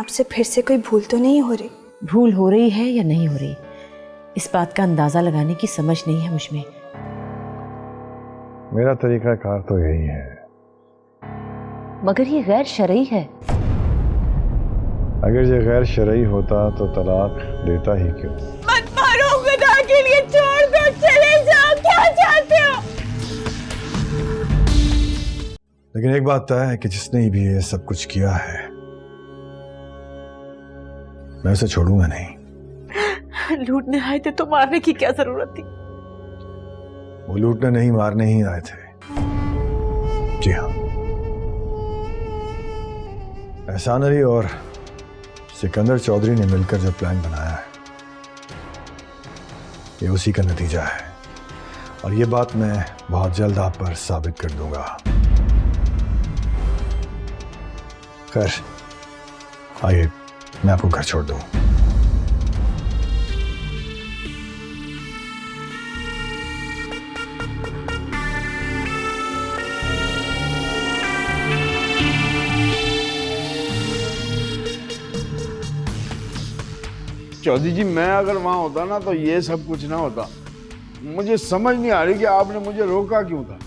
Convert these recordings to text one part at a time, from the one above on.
आपसे फिर से कोई भूल तो नहीं हो रही? भूल हो रही है या नहीं हो रही, इस बात का अंदाजा लगाने की समझ नहीं है मुझ में। मेरा तरीका कार तो यही है। मगर ये गैर शरई है। अगर ये गैर शरई होता तो तलाक देता ही क्यों? मत मारो, खुदा के लिए छोड़ दो, चले जाओ, क्या चाहते हो? लेकिन एक बात तय है कि जिसने भी ये सब कुछ किया है, मैं उसे छोड़ूंगा नहीं। लूटने आए थे तो मारने की क्या जरूरत थी? वो लूटने नहीं मारने ही आए थे। जी हाँ, एहसान अली और सिकंदर चौधरी ने मिलकर जो प्लान बनाया है, ये उसी का नतीजा है। और ये बात मैं बहुत जल्द आप पर साबित कर दूंगा। खैर, आइए मैं आपको घर छोड़ दूं। चौधरी जी, मैं अगर वहां होता ना तो ये सब कुछ ना होता। मुझे समझ नहीं आ रही कि आपने मुझे रोका क्यों था।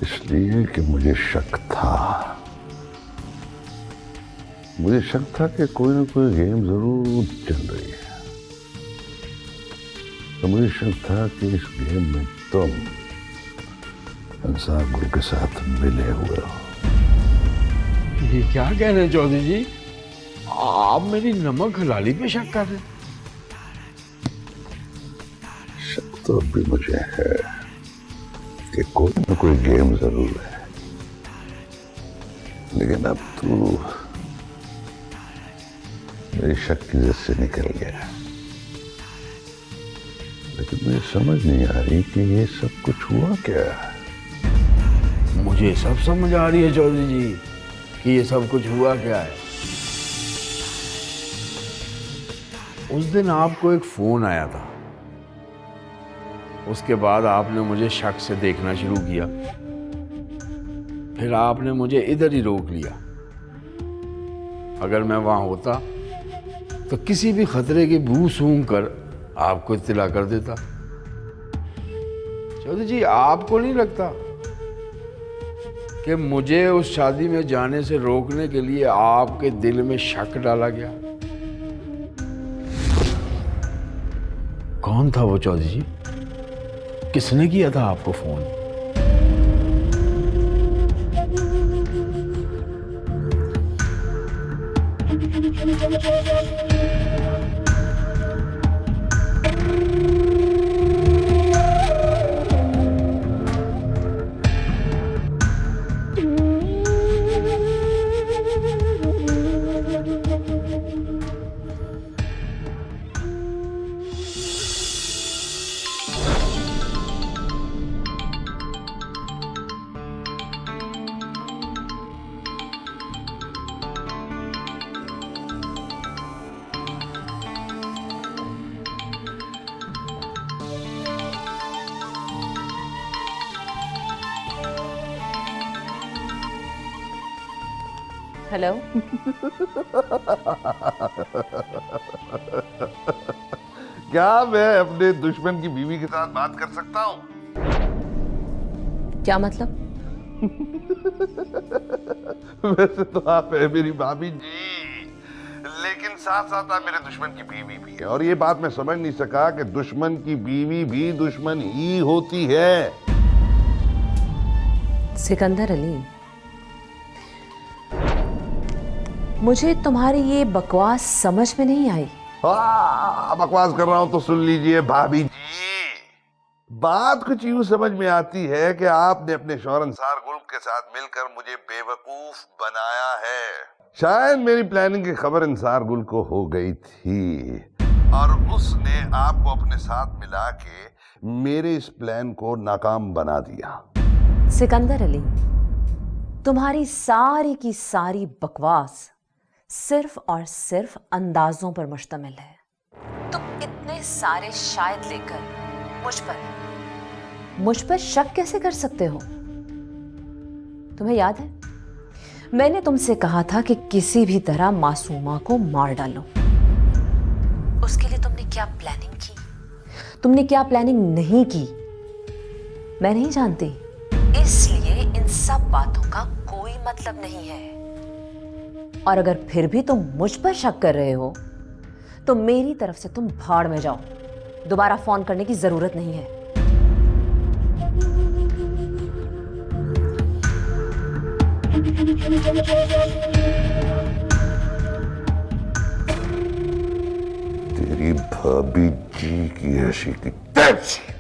इसलिए कि मुझे शक था। मुझे शक था कि कोई ना कोई गेम जरूर चल रही है। तो मुझे शक था कि इस गेम में तुम अंसार गुल के साथ मिले हुए हो। ये क्या कह रहे हैं चौधरी जी? आप मेरी नमक हलाली पे शक कर रहे हैं? शक तो भी मुझे है कि कोई ना कोई गेम जरूर है। लेकिन अब तू मेरी शक की जद से निकल गया। लेकिन मुझे समझ नहीं आ रही कि ये सब कुछ हुआ क्या। मुझे सब समझ आ रही है चौधरी जी कि ये सब कुछ हुआ क्या है। उस दिन आपको एक फोन आया था, उसके बाद आपने मुझे शक से देखना शुरू किया, फिर आपने मुझे इधर ही रोक लिया। अगर मैं वहां होता तो किसी भी खतरे की बू सूंघ कर आपको इत्तला कर देता। चौधरी जी, आपको नहीं लगता कि मुझे उस शादी में जाने से रोकने के लिए आपके दिल में शक डाला गया? कौन था वो चौधरी जी? किसने किया था आपको फोन? हेलो। क्या मैं अपने दुश्मन की बीवी के साथ बात कर सकता हूँ? क्या मतलब? वैसे तो आप है मेरी भाभी जी, लेकिन साथ साथ आप मेरे दुश्मन की बीवी भी है। और ये बात मैं समझ नहीं सका कि दुश्मन की बीवी भी दुश्मन ही होती है। सिकंदर अली, मुझे तुम्हारी ये बकवास समझ में नहीं आई। बकवास कर रहा हूं तो सुन लीजिए भाभी जी। बात कुछ यूं समझ में आती है कि आपने अपने शौहर अंसार गुल के साथ मिलकर मुझे बेवकूफ बनाया है। शायद मेरी प्लानिंग की खबर अंसार गुल को हो गई थी और उसने आपको अपने साथ मिला के मेरे इस प्लान को नाकाम बना दिया। सिकंदर अली, तुम्हारी सारी की सारी बकवास सिर्फ और सिर्फ अंदाजों पर मुश्तमिल है। तुम इतने सारे शायद लेकर मुझ पर शक कैसे कर सकते हो? तुम्हें याद है मैंने तुमसे कहा था कि किसी भी तरह मासूमा को मार डालो। उसके लिए तुमने क्या प्लानिंग की, तुमने क्या प्लानिंग नहीं की, मैं नहीं जानती। इसलिए इन सब बातों का कोई मतलब नहीं है। और अगर फिर भी तुम मुझ पर शक कर रहे हो तो मेरी तरफ से तुम भाड़ में जाओ। दोबारा फोन करने की जरूरत नहीं है। तेरी भाभी जी की ऐसी की तैसी।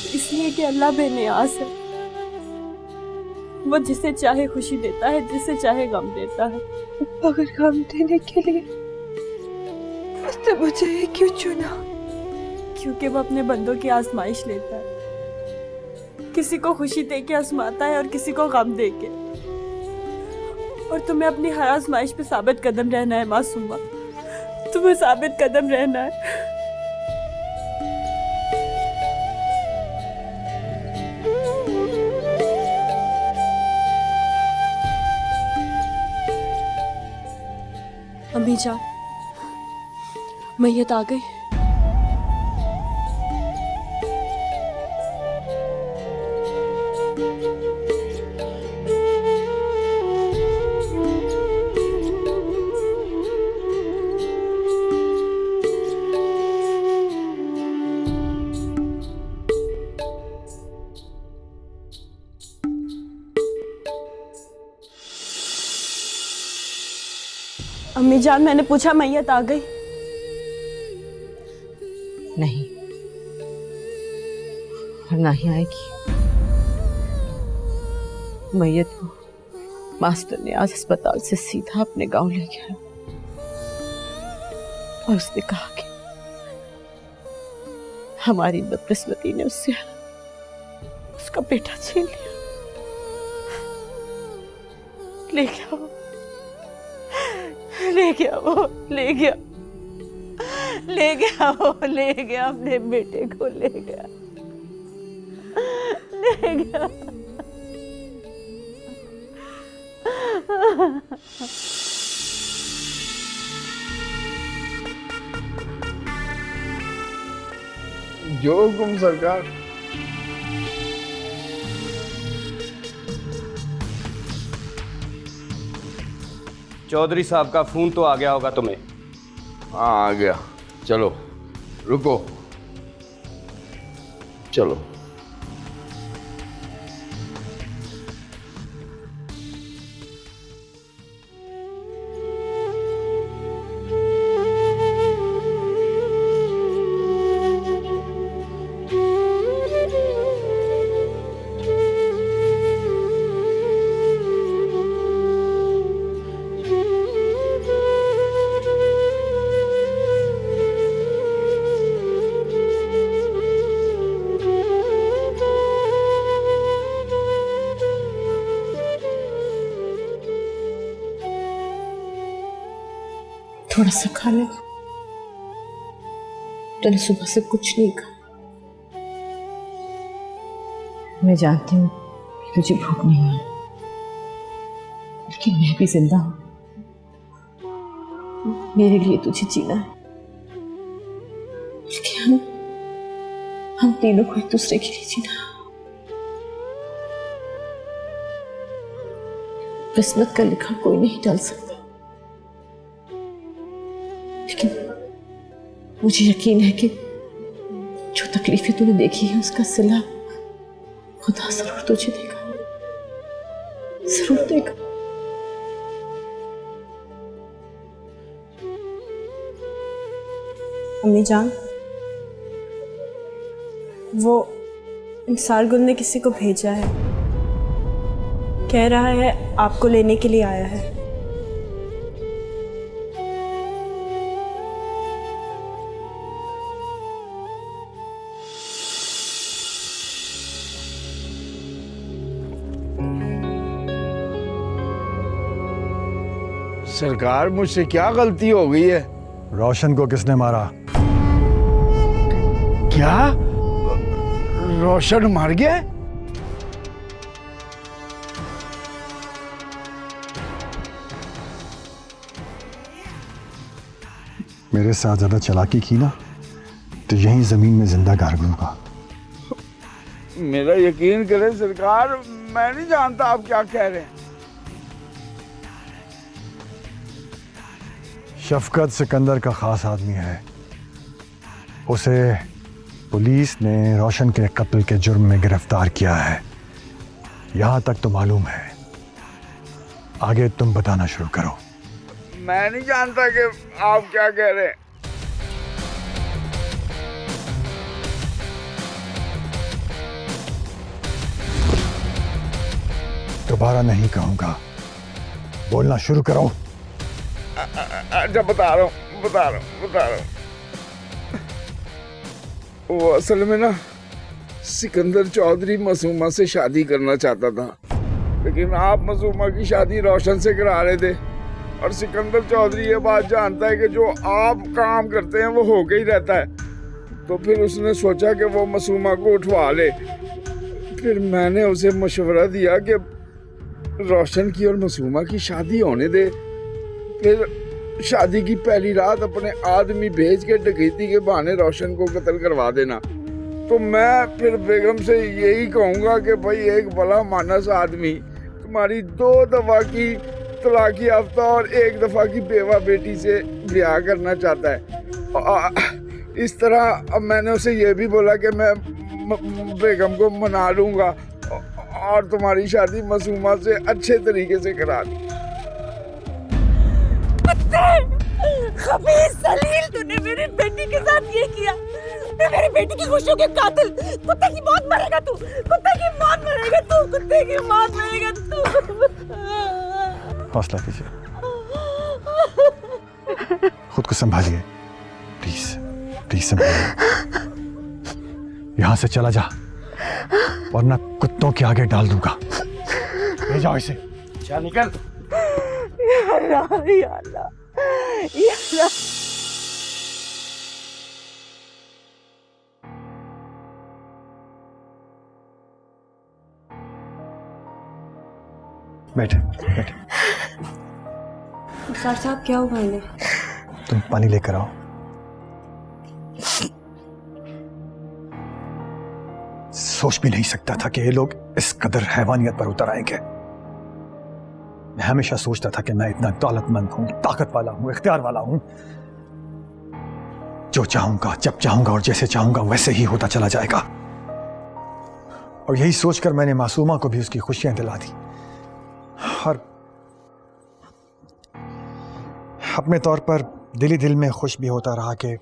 इसलिए कि अल्लाह बेनियाज है। वो जिसे चाहे खुशी देता है, जिसे चाहे गम देता है। मगर गम देने के लिए उसने मुझे ही क्यों चुना? क्योंकि वो अपने बंदों की आजमाइश लेता है। किसी को खुशी दे के आजमाता है और किसी को गम दे के। और तुम्हें अपनी हर आजमाइश पे साबित कदम रहना है मासूमा। तुम्हें साबित कदम रहना है। अम्मी जान, मैयत आ गई। अम्मी जान, मैंने पूछा मैयत आ गई? नहीं, और ना ही आएगी। मैयत को मास्टर ने आज अस्पताल से सीधा अपने गांव ले गया और उसने कहा कि हमारी बदकिस्मती ने उससे उसका बेटा छीन लिया। ले गया वो, ले गया वो, ले गया, ले गया वो, ले गया अपने बेटे को, ले गया, ले गया। जो हुकुम सरकार। चौधरी साहब का फोन तो आ गया होगा तुम्हें? हाँ आ गया। चलो रुको, चलो। थोड़ा सा खा ले। तूने सुबह से कुछ नहीं खाया। मैं जानती हूँ तुझे भूख नहीं है, लेकिन मैं भी जिंदा हूं। मेरे लिए तुझे जीना है, लेकिन हम तीनों को एक दूसरे के लिए जीना है। किस्मत का लिखा कोई नहीं डाल सकता, लेकिन मुझे यकीन है कि जो तकलीफें तूने देखी है उसका सिला खुदा जरूर तुझे देगा, जरूर देगा। अम्मी जान, वो इंसार गुल ने किसी को भेजा है, कह रहा है आपको लेने के लिए आया है। सरकार, मुझसे क्या गलती हो गई है? रोशन को किसने मारा? क्या रोशन मर गया? मेरे साथ ज्यादा चालाकी की ना तो यहीं जमीन में जिंदा गाड़ दूंगा। मेरा यकीन करें सरकार, मैं नहीं जानता आप क्या कह रहे हैं। शफकत सिकंदर का खास आदमी है। उसे पुलिस ने रोशन के कत्ल के जुर्म में गिरफ्तार किया है। यहां तक तो मालूम है, आगे तुम बताना शुरू करो। मैं नहीं जानता कि आप क्या कह रहे हैं। दोबारा नहीं कहूंगा, बोलना शुरू करो। अच्छा बता रहा हूँ। वो असल में ना सिकंदर चौधरी मासूमा से शादी करना चाहता था, लेकिन आप मासूमा की शादी रोशन से करा रहे थे। और सिकंदर चौधरी ये बात जानता है कि जो आप काम करते हैं वो होके ही रहता है। तो फिर उसने सोचा कि वो मासूमा को उठवा ले। फिर मैंने उसे मशवरा दिया कि रोशन की और मासूमा की शादी होने दे। फिर शादी की पहली रात अपने आदमी भेज के डकैती के बहाने रोशन को कत्ल करवा देना। तो मैं फिर बेगम से यही कहूँगा कि भाई एक भला मानस आदमी तुम्हारी 2 दफा की तलाक याफ्ता और 1 दफा की बेवा बेटी से ब्याह करना चाहता है। इस तरह अब मैंने उसे ये भी बोला कि मैं बेगम को मना लूँगा और तुम्हारी शादी मासूमा से अच्छे तरीके से करा दूँ। खबीस सलील, तूने मेरी बेटी के साथ ये किया। मैं मेरी बेटी की खुशियों के कातिल। कुत्ते की मौत मरेगा तू, कुत्ते की मौत मरेगा तू, कुत्ते की मौत मरेगा तू। हौसला कीजिए, खुद को संभालिए, प्लीज संभालिए। यहां से चला जा वरना कुत्तों के आगे डाल दूंगा। ले जाओ इसे। चल निकल। या अल्लाह, या अल्लाह, या अल्लाह। बैठे। सर साहब क्या हुआ इन्हें? तुम पानी लेकर आओ। सोच भी नहीं सकता था कि ये लोग इस कदर हैवानियत पर उतर आएंगे। मैं हमेशा सोचता था कि मैं इतना दौलतमंद हूं, ताकत वाला हूं, इख्तियार वाला हूं, जो चाहूंगा, जब चाहूंगा और जैसे चाहूंगा वैसे ही होता चला जाएगा। और यही सोचकर मैंने मासूमा को भी उसकी खुशियां दिला दी और अपने तौर पर दिली दिल में खुश भी होता रहा कि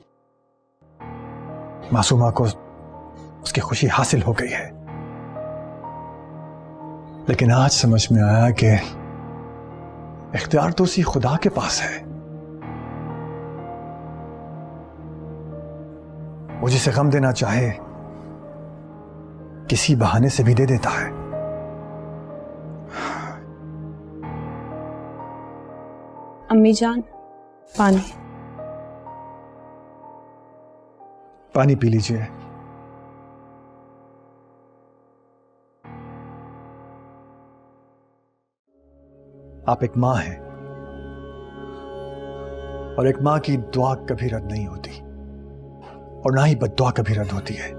मासूमा को उसकी खुशी हासिल हो गई है। लेकिन आज समझ में आया कि इख्तियार तो उसी खुदा के पास है। वो जिसे गम देना चाहे किसी बहाने से भी दे देता है। अम्मी जान, पानी। पानी पी लीजिए। आप एक मां हैं और एक मां की दुआ कभी रद्द नहीं होती और ना ही बद्दुआ कभी रद्द होती है।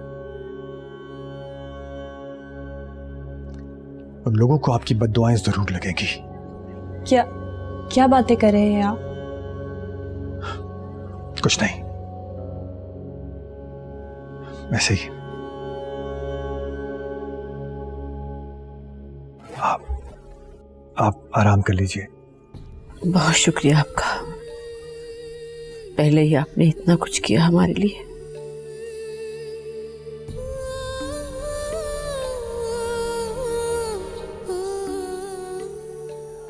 उन लोगों को आपकी बद्दुआएं जरूर लगेंगी। क्या बातें कर रहे हैं आप? कुछ नहीं, वैसे ही। आप आराम कर लीजिए। बहुत शुक्रिया आपका, पहले ही आपने इतना कुछ किया हमारे लिए।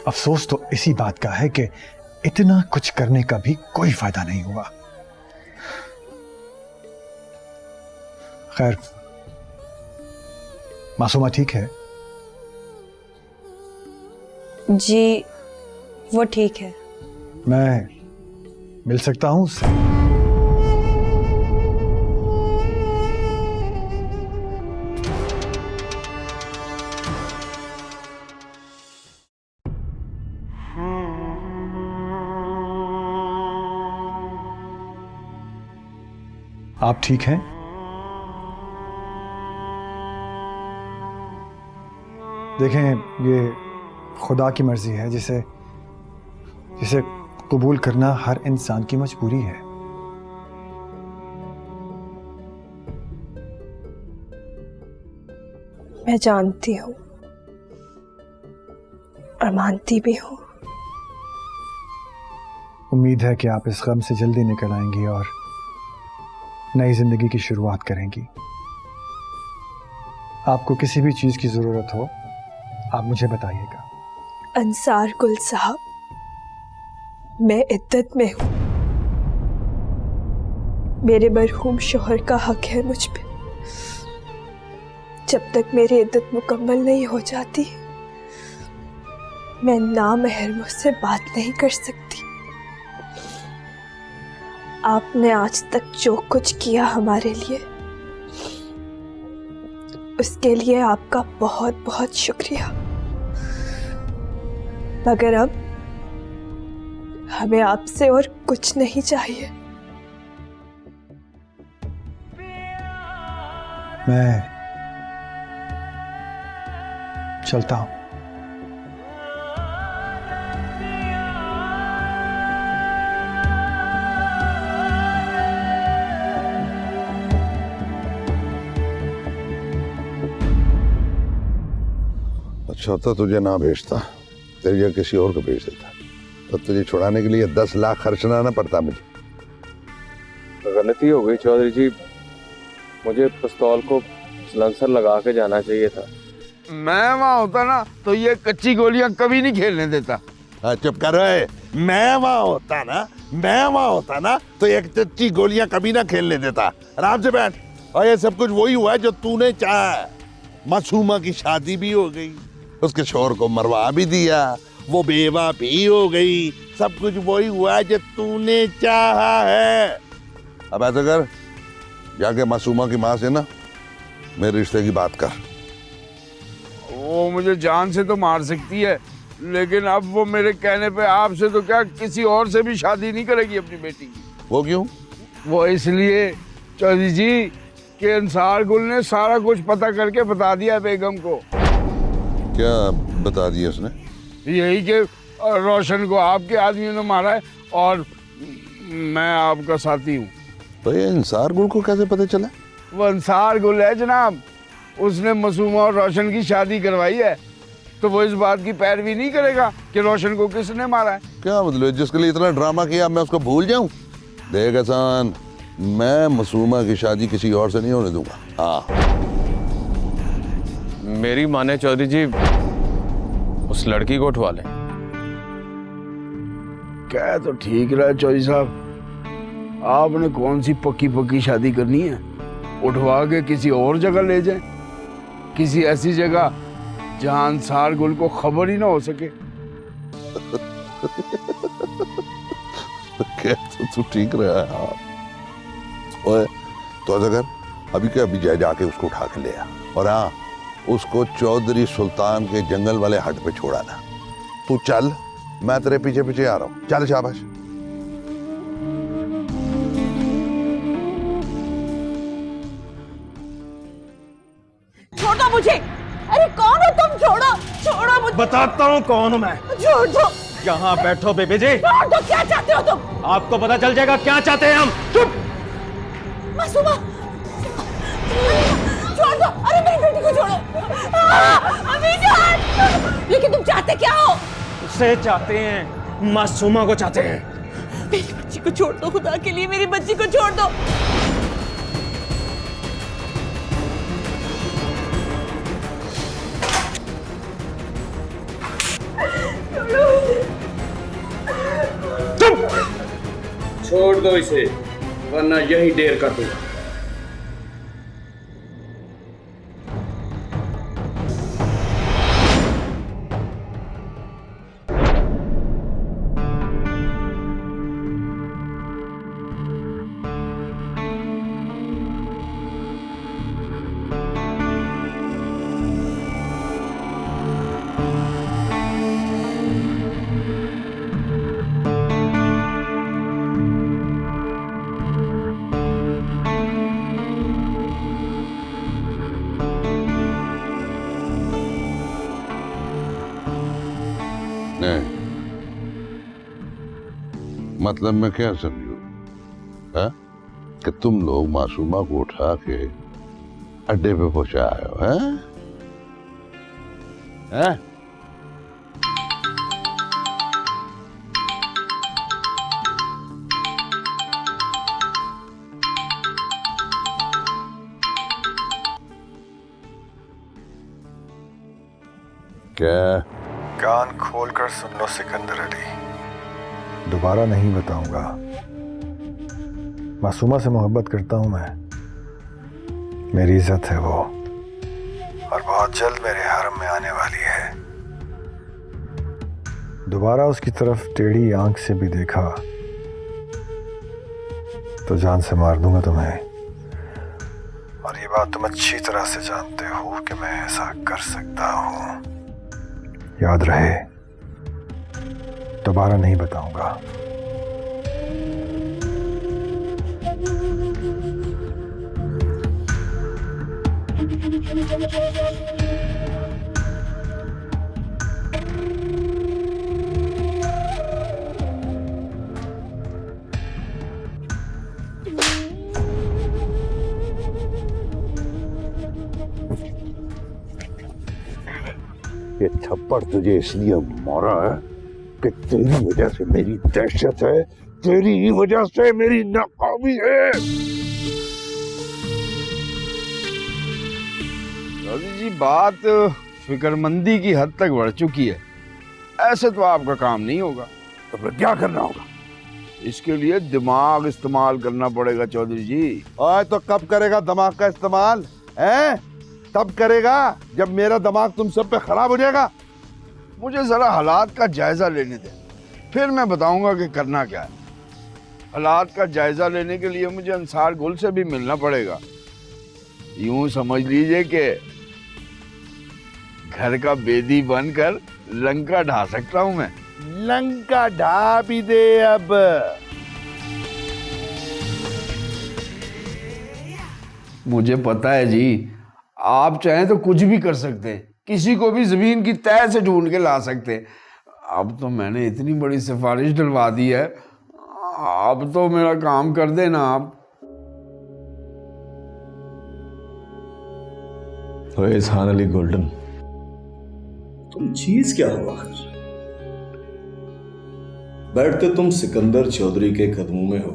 अफसोस तो इसी बात का है कि इतना कुछ करने का भी कोई फायदा नहीं हुआ। खैर, मासूमा ठीक है? जी वो ठीक है। मैं मिल सकता हूं उससे? आप ठीक हैं? देखें, ये खुदा की मर्जी है, जिसे कबूल करना हर इंसान की मजबूरी है। मैं जानती हूँ और मानती भी हूँ। उम्मीद है कि आप इस गम से जल्दी निकल आएंगी और नई जिंदगी की शुरुआत करेंगी। आपको किसी भी चीज की जरूरत हो, आप मुझे बताइएगा। अंसार गुल साहब, मैं इद्दत में हूँ। मेरे मरहूम शोहर का हक है मुझ पे। जब तक मेरी इद्दत मुकम्मल नहीं हो जाती, मैं नामहरमों से बात नहीं कर सकती। आपने आज तक जो कुछ किया हमारे लिए, उसके लिए आपका बहुत बहुत शुक्रिया। मगर अब हमें आपसे और कुछ नहीं चाहिए। मैं चलता हूं। अच्छा होता तुझे ना भेजता, तेरी जगह किसी और को भेज देता, तो तुझे छुड़ाने के लिए 10 लाख खर्चना ना पड़ता मुझे। गलती हो गई चौधरी जी, मुझे पिस्तौल को सलेंसर लगा के जाना चाहिए था। मैं वहां होता ना तो ये कच्ची गोलियां कभी नहीं खेलने देता। चुप कर रहे। मैं वहां होता ना तो एक कच्ची गोलियां कभी ना खेलने देता। आराम से बैठ। और ये सब कुछ वही हुआ है जो तूने चाहा है। मासूमा की शादी भी हो गई, उसके शोहर को मरवा भी दिया, वो बेवा भी हो गई। सब कुछ वही हुआ है जो तूने चाहा है। अब ऐसा कर, जाके मासूमा की माँ से ना मेरे रिश्ते की बात कर। वो मुझे जान से तो मार सकती है, लेकिन अब वो मेरे कहने पे आपसे तो क्या किसी और से भी शादी नहीं करेगी अपनी बेटी की। वो क्यों? वो इसलिए चौधरी जी कि अंसार गुल ने सारा कुछ पता करके बता दिया बेगम को। क्या बता दिया उसने? यही कि रोशन को आपके आदमियों ने मारा है और मैं आपका साथी हूँ। तो ये अंसार गुल को कैसे पता चला? वो अंसार गुल है जनाब, उसने मासूमा और रोशन की शादी करवाई है, तो वो इस बात की पैरवी नहीं करेगा कि रोशन को किसने मारा है। क्या मतलब, जिसके लिए इतना ड्रामा किया मैं उसको भूल जाऊं? देख हसन, मैं मासूमा की शादी किसी और से नहीं होने दूंगा। हाँ, मेरी माने चौधरी जी, उस लड़की को उठवा लें। क्या तो ठीक रहा चौधरी साहब, आपने कौन सी पक्की पक्की शादी करनी है? उठवा के किसी और जगह ले जाए, किसी ऐसी जगह जहां अंसार गुल को खबर ही ना हो सके। क्या तो तू ठीक रहा है। हाँ, तो अगर अभी के अभी जाके उसको उठा के ले आ, और हाँ, उसको चौधरी सुल्तान के जंगल वाले हट पे छोड़ा ना। तू चल, मैं तेरे पीछे पीछे आ रहा हूँ। चल शाबाश। छोड़ दो मुझे। अरे कौन हो तुम? छोड़ो, छोड़ो मुझे। बताता हूँ कौन हूँ मैं। छोड़ दो। यहाँ बैठो बेबी जी। छोड़ दो। क्या चाहते हो तुम? आपको पता चल जाएगा क्या चाहते हैं हम। चुप। मासूमा, छोड़ दो। अरे मेरी बेटी को छोड़ो। अभी जान। लेकिन तुम चाहते क्या हो? उसे चाहते हैं, मासूमा को चाहते हैं। मेरी बच्ची को छोड़ दो, खुदा के लिए मेरी बच्ची को छोड़ दो। छोड़ो। छोड़ दो इसे, वरना यही देर कर दूंगा। मतलब मैं क्या समझू है कि तुम लोग मासूमा को उठा के अड्डे पे पहुंचाए हो, हैं? क्या? कान खोलकर सुन लो सिकंदर अली, दोबारा नहीं बताऊंगा। मासूमा से मोहब्बत करता हूं मैं, मेरी इज्जत है वो, और बहुत जल्द मेरे हरम में आने वाली है। दोबारा उसकी तरफ टेढ़ी आंख से भी देखा तो जान से मार दूंगा तुम्हें। और ये बात तुम अच्छी तरह से जानते हो कि मैं ऐसा कर सकता हूं। याद रहे, दोबारा नहीं बताऊंगा। ये थप्पड़ तुझे इसलिए मारा है कि तेरी वजह से मेरी दहशत है, तेरी ही वजह से मेरी नाकामी है। चौधरी जी, बात फिक्रमंदी की हद तक बढ़ चुकी है। ऐसे तो आपका काम नहीं होगा। तो फिर क्या करना होगा? इसके लिए दिमाग इस्तेमाल करना पड़ेगा चौधरी जी। और तो कब करेगा दिमाग का इस्तेमाल है? तब करेगा जब मेरा दिमाग तुम सब पे खराब हो जाएगा। मुझे जरा हालात का जायजा लेने दें, फिर मैं बताऊंगा कि करना क्या है। हालात का जायजा लेने के लिए मुझे अंसार गुल से भी मिलना पड़ेगा। यूं समझ लीजिए कि घर का बेदी बनकर लंका ढा सकता हूं मैं। लंका ढा भी दे अब। मुझे पता है जी, आप चाहें तो कुछ भी कर सकते हैं, किसी को भी जमीन की तह से ढूंढ के ला सकते हैं। अब तो मैंने इतनी बड़ी सिफारिश डलवा दी है, अब तो मेरा काम कर देना आप। एहसान अली गोल्डन, तुम चीज क्या हो आखिर? बैठते तुम सिकंदर चौधरी के कदमों में हो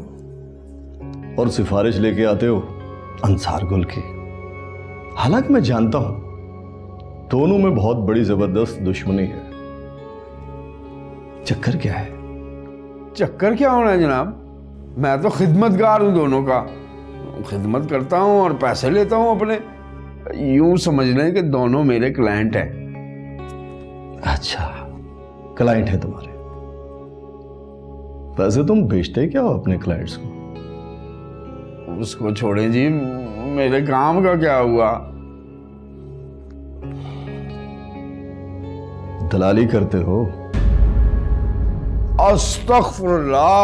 और सिफारिश लेके आते हो अंसार गुल की। हालांकि मैं जानता हूं दोनों में बहुत बड़ी जबरदस्त दुश्मनी है। चक्कर क्या है? चक्कर क्या होना है जनाब, मैं तो खिदमतगार हूं दोनों का, खिदमत करता हूं और पैसे लेता हूं अपने। यूं समझ लें कि दोनों मेरे क्लाइंट हैं। अच्छा, क्लाइंट है तुम्हारे। वैसे तुम बेचते क्या हो अपने क्लाइंट्स को? उसको छोड़ें जी, मेरे काम का क्या हुआ? दलाली करते हो? अस्तगफुरुल्लाह,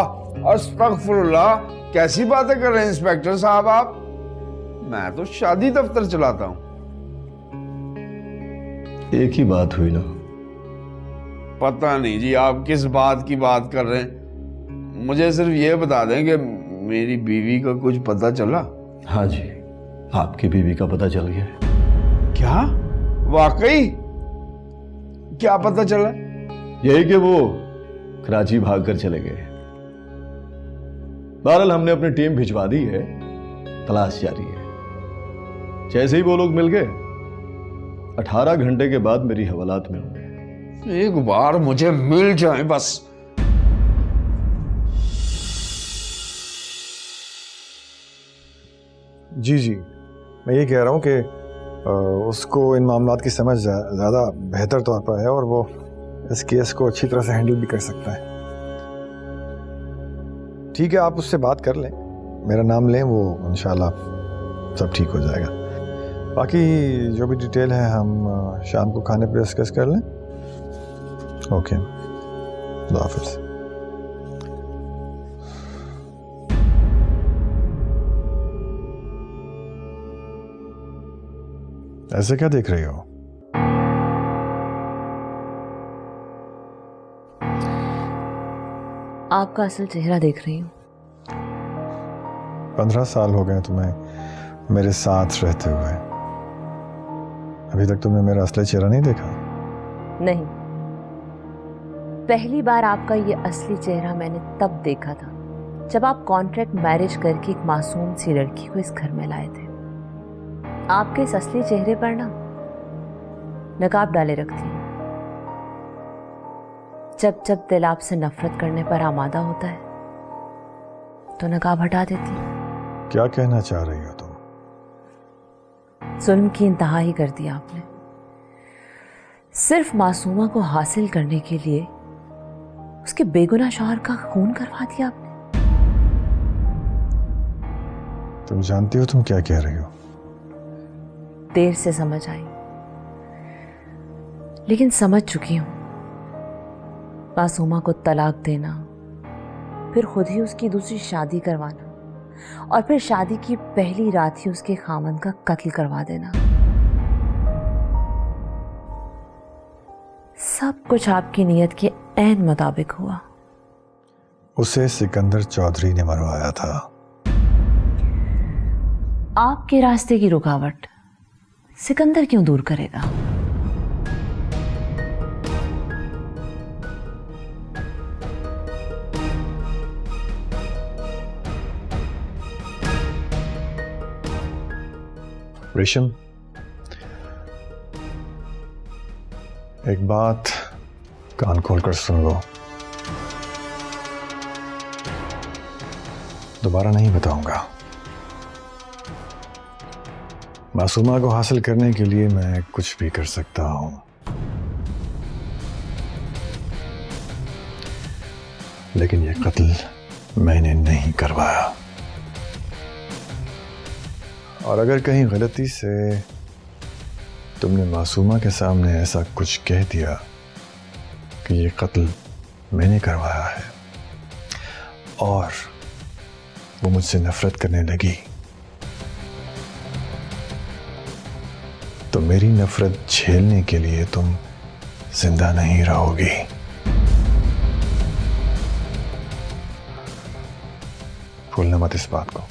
अस्तगफुरुल्लाह, कैसी बातें कर रहे हैं इंस्पेक्टर साहब आप? मैं तो शादी दफ्तर चलाता हूं। एक ही बात हुई ना? पता नहीं जी आप किस बात की बात कर रहे हैं। मुझे सिर्फ ये बता दें कि मेरी बीवी का कुछ पता चला? हाँ जी, आपकी बीवी का पता चल गया। क्या? वाकई? क्या पता चला? यही कि वो कराची भागकर चले गए। बहरहाल हमने अपनी टीम भिजवा दी है, तलाश जारी है। जैसे ही वो लोग मिल गए 18 घंटे के बाद मेरी हवालात में होंगे। एक बार मुझे मिल जाए बस। जी मैं ये कह रहा हूँ कि उसको इन मामलात की समझ ज़्यादा बेहतर तौर पर है और वो इस केस को अच्छी तरह से हैंडल भी कर सकता है। ठीक है, आप उससे बात कर लें, मेरा नाम लें, वो इंशाल्लाह सब ठीक हो जाएगा। बाकी जो भी डिटेल है हम शाम को खाने पे डिस्कस कर लें। ओके, खुदा हाफिज़। ऐसे क्या देख रही हो? आपका असल चेहरा देख रही हूँ। 15 साल हो गए तुम्हें मेरे साथ रहते हुए, अभी तक तुमने मेरा असली चेहरा नहीं देखा? नहीं, पहली बार आपका ये असली चेहरा मैंने तब देखा था जब आप कॉन्ट्रैक्ट मैरिज करके एक मासूम सी लड़की को इस घर में लाए थे। आपके इस असली चेहरे पर ना नकाब डाले रखती हैं। जब जब दिल आपसे नफरत करने पर आमादा होता है तो नकाब हटा देती हैं। क्या कहना चाह रही हो तुम? जुल्म की इंतहा ही कर दी आपने। सिर्फ मासूमा को हासिल करने के लिए उसके बेगुनाह शौहर का खून करवा दिया आपने। तुम जानती हो तुम क्या कह रही हो? देर से समझ आई, लेकिन समझ चुकी हूं। मासूमा को तलाक देना, फिर खुद ही उसकी दूसरी शादी करवाना और फिर शादी की पहली रात ही उसके खामन का कत्ल करवा देना, सब कुछ आपकी नीयत के ऐन मुताबिक हुआ। उसे सिकंदर चौधरी ने मरवाया था। आपके रास्ते की रुकावट सिकंदर क्यों दूर करेगा? रेशम, एक बात कान खोलकर सुन लो, दोबारा नहीं बताऊंगा। मासूमा को हासिल करने के लिए मैं कुछ भी कर सकता हूं, लेकिन यह कत्ल मैंने नहीं करवाया। और अगर कहीं गलती से तुमने मासूमा के सामने ऐसा कुछ कह दिया कि ये कत्ल मैंने करवाया है और वो मुझसे नफरत करने लगी, तो मेरी नफरत झेलने के लिए तुम जिंदा नहीं रहोगी। भूलना मत इस बात को।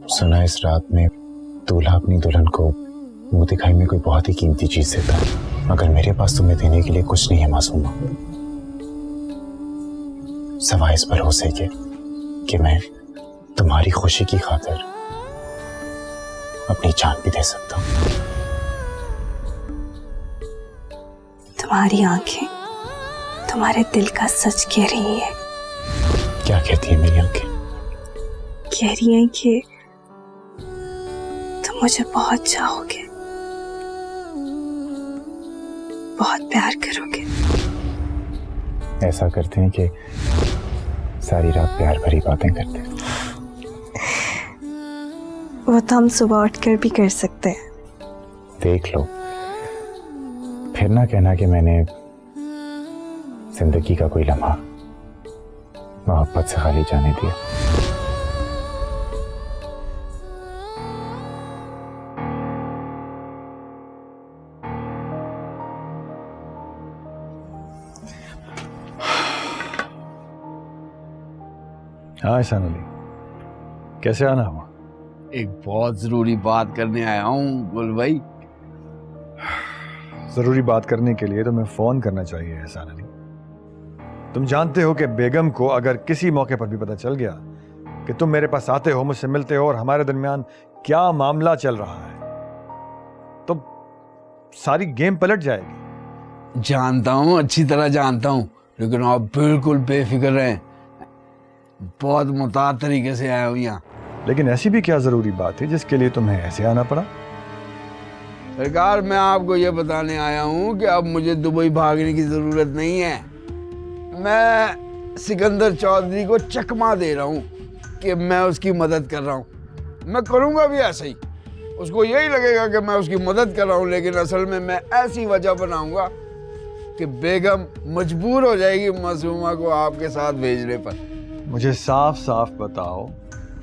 सुना इस रात में दूल्हा अपनी दुल्हन को मुंह दिखाई में कोई बहुत ही कीमती चीज देता है, मगर मेरे पास तुम्हें देने के लिए कुछ नहीं है मासूमा, सवाए इस भरोसे के कि मैं तुम्हारी खुशी की खातिर अपनी जान भी दे सकता हूं। तुम्हारी आंखें तुम्हारे दिल का सच कह रही है। क्या कहती है मेरी आंखें? कह रही हैं कि तुम मुझे बहुत चाहोगे, बहुत प्यार करोगे। ऐसा करते हैं कि सारी रात प्यार भरी बातें करते हैं। वो तो हम सुबह उठकर भी कर सकते हैं। देख लो, फिर ना कहना कि मैंने जिंदगी का कोई लम्हा मोहब्बत से खाली जाने दिया। हाँ एहसान अली, कैसे आना हुआ? एक बहुत जरूरी बात करने आया हूँ गुल भाई। जरूरी बात करने के लिए तो मैं फोन करना चाहिए एहसान अली। तुम जानते हो कि बेगम को अगर किसी मौके पर भी पता चल गया कि तुम मेरे पास आते हो, मुझसे मिलते हो और हमारे दरमियान क्या मामला चल रहा है, तो सारी गेम पलट जाएगी। जानता हूँ, अच्छी तरह जानता हूँ, लेकिन आप बिल्कुल बेफिक्र रहें। बहुत मुताद तरीके से आया हूँ यहाँ। लेकिन ऐसी भी क्या जरूरी बात है जिसके लिए तुम्हें ऐसे आना पड़ा? सरकार, मैं आपको ये बताने आया हूँ कि अब मुझे दुबई भागने की जरूरत नहीं है। मैं सिकंदर चौधरी को चकमा दे रहा हूँ कि मैं उसकी मदद कर रहा हूँ। मैं करूँगा भी ऐसा ही। उसको यही लगेगा कि मैं उसकी मदद कर रहा हूँ, लेकिन असल में मैं ऐसी वजह बनाऊंगा कि बेगम मजबूर हो जाएगी मासूमा को आपके साथ भेजने पर। मुझे साफ साफ बताओ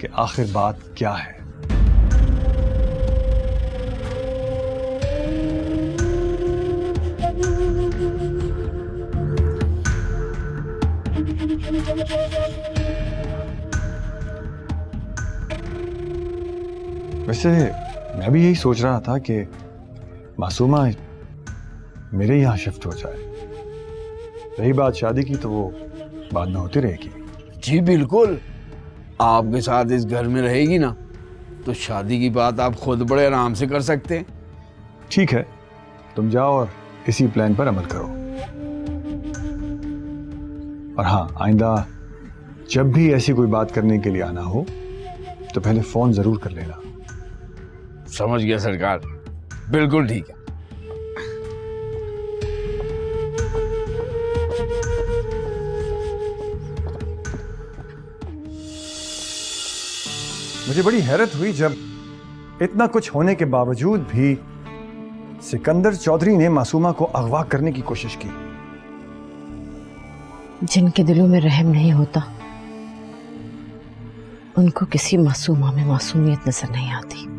कि आखिर बात क्या है। वैसे मैं भी यही सोच रहा था कि मासूमा मेरे यहाँ शिफ्ट हो जाए। रही बात शादी की तो वो बाद में होती रहेगी। जी बिल्कुल, आपके साथ इस घर में रहेगी ना, तो शादी की बात आप खुद बड़े आराम से कर सकते हैं। ठीक है, तुम जाओ और इसी प्लान पर अमल करो। और हाँ, आइंदा जब भी ऐसी कोई बात करने के लिए आना हो तो पहले फोन जरूर कर लेना। समझ गया सरकार, बिल्कुल ठीक है। मुझे बड़ी हैरत हुई जब इतना कुछ होने के बावजूद भी सिकंदर चौधरी ने मासूमा को अगवा करने की कोशिश की। जिनके दिलों में रहम नहीं होता उनको किसी मासूमा में मासूमियत नजर नहीं आती।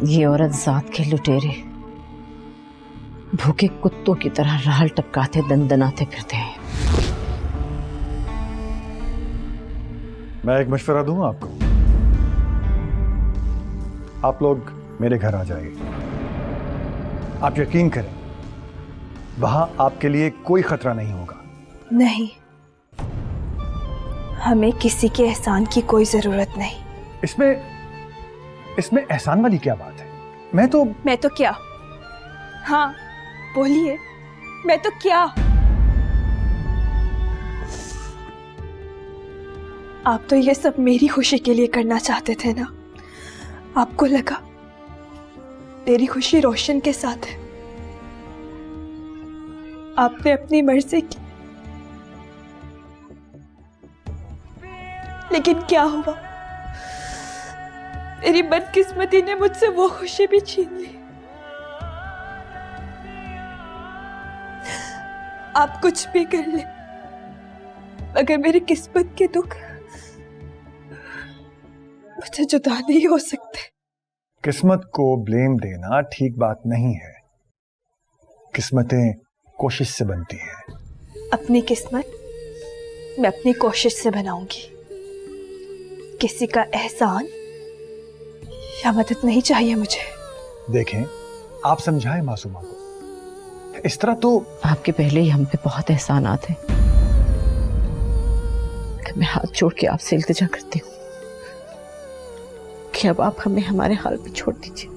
ये औरत जात के लुटेरे भूखे कुत्तों की तरह राल टपकाते दंदनाते फिरते हैं। मैं एक मशवरा दूं आपको, आप लोग मेरे घर आ जाइए। आप यकीन करें, वहां आपके लिए कोई खतरा नहीं होगा। नहीं, हमें किसी के एहसान की कोई जरूरत नहीं। इसमें एहसान वाली क्या बात है? मैं तो क्या? हाँ बोलिए, मैं तो क्या? आप तो ये सब मेरी खुशी के लिए करना चाहते थे ना? आपको लगा मेरी खुशी रोशन के साथ है। आपने अपनी मर्जी की, लेकिन क्या हुआ? मेरी बदकिस्मती ने मुझसे वो खुशी भी छीन ली। आप कुछ भी कर ले, मगर मेरी किस्मत के दुख मुझे जुदा नहीं हो सकते। किस्मत को ब्लेम देना ठीक बात नहीं है। किस्मतें कोशिश से बनती हैं। अपनी किस्मत मैं अपनी कोशिश से बनाऊंगी। किसी का एहसान या मदद नहीं चाहिए मुझे। देखें, आप समझाएं मासूमा को। इस तरह तो आपके पहले ही हम पे बहुत एहसानात हैं कि मैं हाथ जोड़ के आपसे इल्तिजा करती हूँ कि अब आप हमें हमारे हाल पे छोड़ दीजिए।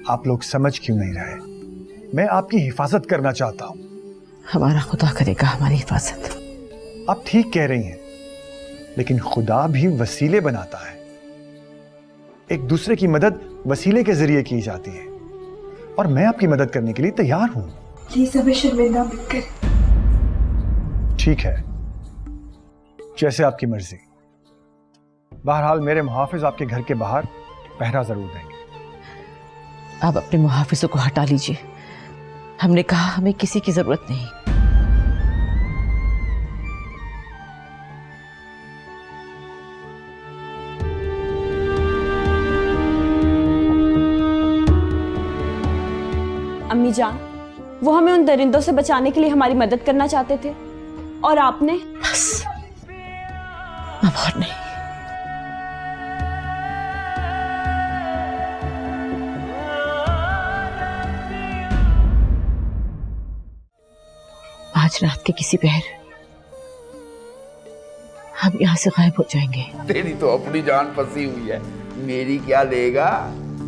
आप लोग समझ क्यों नहीं रहे? मैं आपकी हिफाजत करना चाहता हूँ। हमारा खुदा करेगा हमारी हिफाजत। आप ठीक कह रही हैं, लेकिन खुदा भी वसीले बनाता है। एक दूसरे की मदद वसीले के जरिए की जाती है, और मैं आपकी मदद करने के लिए तैयार हूं। प्लीज हमें शर्मिंदा मत करें। ठीक है, जैसे आपकी मर्जी। बहरहाल मेरे मुहाफिज आपके घर के बाहर पहरा जरूर देंगे। आप अपने मुहाफिजों को हटा लीजिए। हमने कहा हमें किसी की जरूरत नहीं। अम्मी जान, वो हमें उन दरिंदों से बचाने के लिए हमारी मदद करना चाहते थे, और आपने बस अब और नहीं। आज रात के किसी पहर हम यहाँ से गायब हो जाएंगे। तेरी तो अपनी जान फंसी हुई है, मेरी क्या लेगा?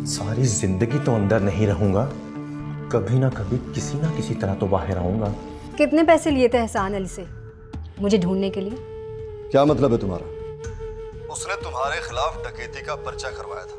सारी जिंदगी तो अंदर नहीं रहूंगा, कभी ना कभी किसी ना किसी तरह तो बाहर आऊंगा। कितने पैसे लिए थे एहसान अली से मुझे ढूंढने के लिए? क्या मतलब है तुम्हारा? उसने तुम्हारे खिलाफ डकैती का पर्चा करवाया था,